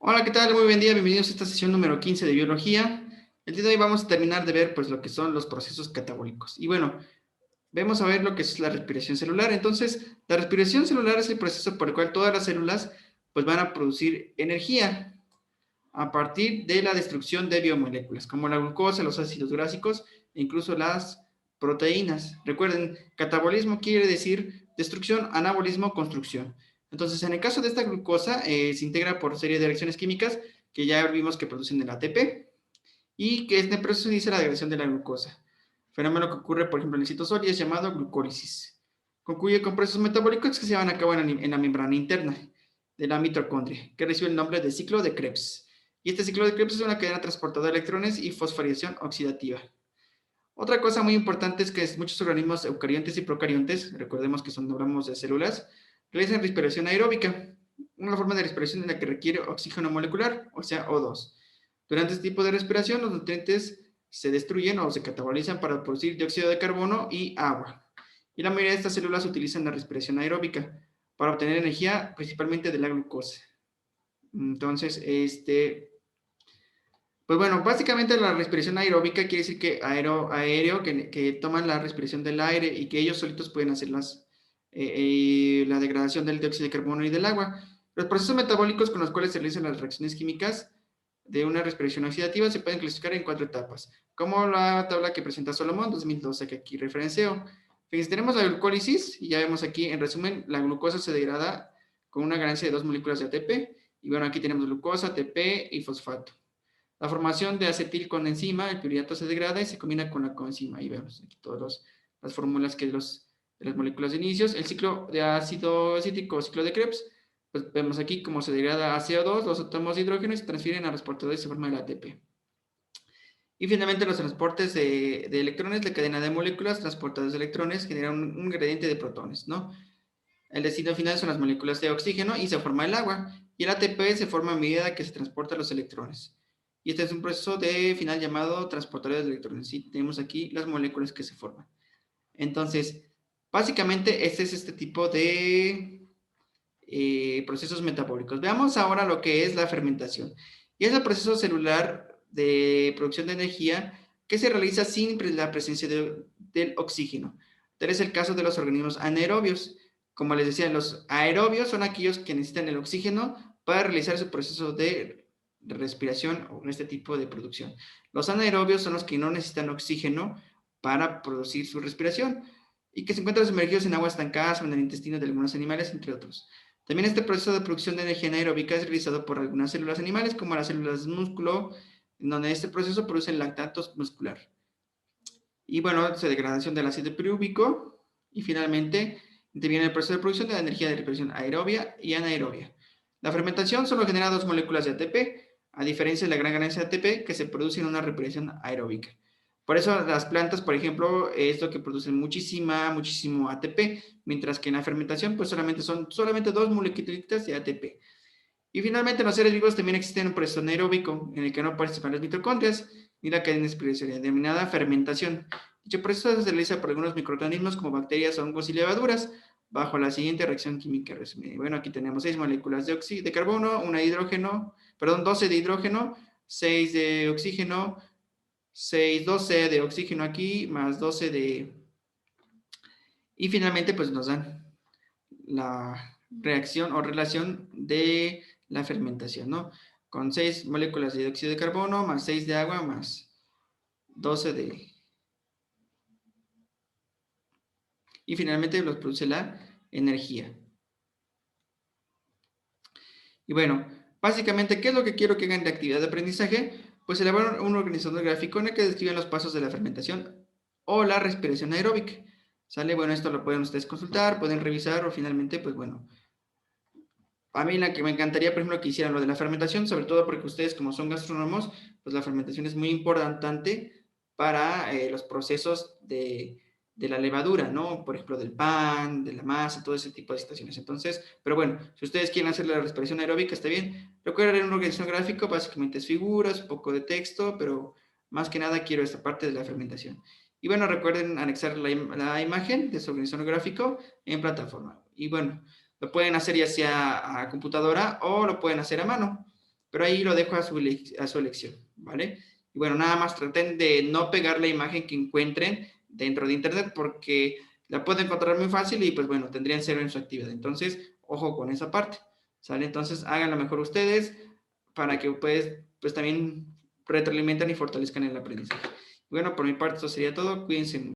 Hola, ¿qué tal? Muy buen día, bienvenidos a esta sesión número 15 de biología. El día de hoy vamos a terminar de ver pues lo que son los procesos catabólicos. Y bueno, vamos a ver lo que es la respiración celular. Entonces, la respiración celular es el proceso por el cual todas las células pues van a producir energía a partir de la destrucción de biomoléculas, como la glucosa, los ácidos grásicos e incluso las proteínas. Recuerden, catabolismo quiere decir destrucción, anabolismo, construcción. Entonces, en el caso de esta glucosa, se integra por serie de reacciones químicas que ya vimos que producen el ATP y que este proceso dice la degradación de la glucosa. Fenómeno que ocurre, por ejemplo, en el citosol y es llamado glucólisis. Concluye con procesos metabólicos que se llevan a cabo en la membrana interna de la mitocondria, que recibe el nombre de ciclo de Krebs. Y este ciclo de Krebs es una cadena transportadora de electrones y fosforilación oxidativa. Otra cosa muy importante es que muchos organismos eucariontes y procariontes, recordemos que son hablamos de células, realizan respiración aeróbica, una forma de respiración en la que requiere oxígeno molecular, o sea, O2. Durante este tipo de respiración, los nutrientes se destruyen o se catabolizan para producir dióxido de carbono y agua. Y la mayoría de estas células utilizan la respiración aeróbica para obtener energía principalmente de la glucosa. Entonces, pues bueno, básicamente la respiración aeróbica quiere decir que aéreo que toman la respiración del aire y que ellos solitos pueden hacer la degradación del dióxido de carbono y del agua. Los procesos metabólicos con los cuales se realizan las reacciones químicas de una respiración oxidativa se pueden clasificar en 4 etapas, como la tabla que presenta Solomon 2012, que aquí referencio. Fíjense, tenemos la glucólisis y ya vemos aquí, en resumen, la glucosa se degrada con una ganancia de 2 moléculas de ATP. Y bueno, aquí tenemos glucosa, ATP y fosfato. La formación de acetil con enzima, el piruvato se degrada y se combina con la coenzima. Ahí vemos aquí todas las fórmulas de las moléculas de inicios. El ciclo de ácido cítrico o ciclo de Krebs, pues vemos aquí cómo se degrada a CO2, los átomos de hidrógeno y se transfieren a los transportadores y se forma el ATP. Y finalmente los transportes de electrones, la cadena de moléculas transportadas de electrones generan un gradiente de protones, ¿no? El destino final son las moléculas de oxígeno y se forma el agua. Y el ATP se forma a medida que se transportan los electrones. Y este es un proceso de final llamado transportador de electrones. Y tenemos aquí las moléculas que se forman. Entonces, básicamente este es este tipo de procesos metabólicos. Veamos ahora lo que es la fermentación. Y es el proceso celular de producción de energía que se realiza sin la presencia del oxígeno. Tal es el caso de los organismos anaerobios. Como les decía, los aerobios son aquellos que necesitan el oxígeno para realizar su proceso de respiración o este tipo de producción. Los anaerobios son los que no necesitan oxígeno para producir su respiración y que se encuentran sumergidos en aguas estancadas o en el intestino de algunos animales, entre otros. También este proceso de producción de energía anaeróbica es realizado por algunas células animales, como las células de músculo, en donde este proceso produce lactatos muscular. Y bueno, se degradación del ácido pirúvico. Y finalmente, interviene el proceso de producción de la energía de respiración aerobia y anaerobia. La fermentación solo genera 2 moléculas de ATP, a diferencia de la gran ganancia de ATP que se produce en una respiración aeróbica. Por eso las plantas, por ejemplo, es lo que producen muchísimo ATP, mientras que en la fermentación pues solamente 2 moléculas de ATP. Y finalmente, en los seres vivos también existe un proceso anaeróbico en el que no participan las mitocondrias ni la cadena especial denominada fermentación. Dicho proceso se realiza por algunos microorganismos como bacterias, hongos y levaduras bajo la siguiente reacción química resumida. Bueno, aquí tenemos 6 moléculas de carbono, una de hidrógeno, perdón, 12 de hidrógeno, 6 de oxígeno, 6, 12 de oxígeno aquí, más 12 de... Y finalmente, pues nos dan la reacción o relación de la fermentación, ¿no? Con 6 moléculas de dióxido de carbono, más 6 de agua, más 12 de... Y finalmente los produce la energía. Y bueno, básicamente, ¿qué es lo que quiero que hagan de actividad de aprendizaje? Pues elaborar un organizador gráfico en el que describen los pasos de la fermentación o la respiración aeróbica. ¿Sale? Bueno, esto lo pueden ustedes consultar, pueden revisar o finalmente, pues bueno, a mí la que me encantaría, por ejemplo, que hicieran lo de la fermentación, sobre todo porque ustedes como son gastrónomos, pues la fermentación es muy importante para los procesos de la levadura, ¿no? Por ejemplo, del pan, de la masa, todo ese tipo de situaciones. Entonces, pero bueno, si ustedes quieren hacer la respiración aeróbica, está bien. Recuerden un organización gráfico, básicamente es figuras, un poco de texto, pero más que nada quiero esta parte de la fermentación. Y bueno, recuerden anexar la imagen de su organización gráfico en plataforma. Y bueno, lo pueden hacer ya sea a computadora o lo pueden hacer a mano. pero ahí lo dejo a su elección, ¿vale? Y bueno, nada más traten de no pegar la imagen que encuentren dentro de internet porque la pueden encontrar muy fácil y pues bueno, tendrían cero en su actividad. Entonces, ojo con esa parte, ¿sale? Entonces, háganlo mejor ustedes para que pues también retroalimentan y fortalezcan el aprendizaje. Bueno, por mi parte, eso sería todo. Cuídense mucho.